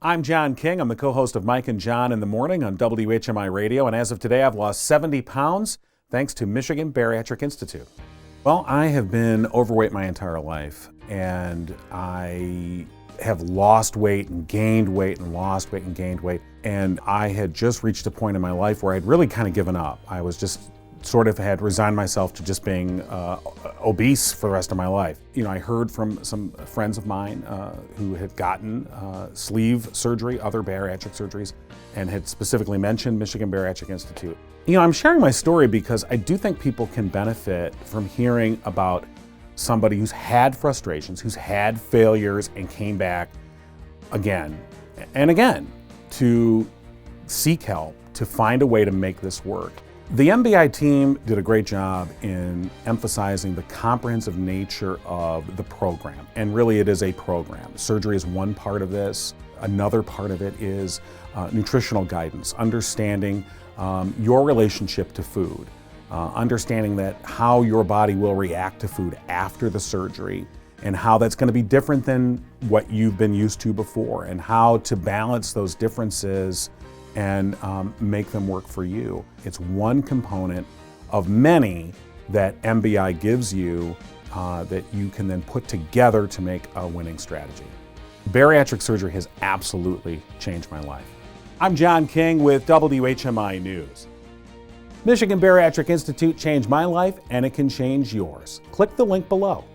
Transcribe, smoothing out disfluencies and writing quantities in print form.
I'm John King. I'm the co-host of Mike and John in the Morning on WHMI Radio, and as of today, I've lost 70 pounds thanks to Michigan Bariatric Institute. Well, I have been overweight my entire life, and I have lost weight and gained weight and lost weight and gained weight, and I had just reached a point in my life where I'd really kind of given up. I was just sort of had resigned myself to just being obese for the rest of my life. You know, I heard from some friends of mine who had gotten sleeve surgery, other bariatric surgeries, and had specifically mentioned Michigan Bariatric Institute. You know, I'm sharing my story because I do think people can benefit from hearing about somebody who's had frustrations, who's had failures, and came back again and again to seek help, to find a way to make this work. The MBI team did a great job in emphasizing the comprehensive nature of the program, and really it is a program. Surgery is one part of this. Another part of it is nutritional guidance, understanding your relationship to food, understanding that how your body will react to food after the surgery, and how that's going to be different than what you've been used to before, and how to balance those differences and make them work for you. It's one component of many that MBI gives you that you can then put together to make a winning strategy. Bariatric surgery has absolutely changed my life. I'm John King with WHMI News. Michigan Bariatric Institute changed my life, and it can change yours. Click the link below.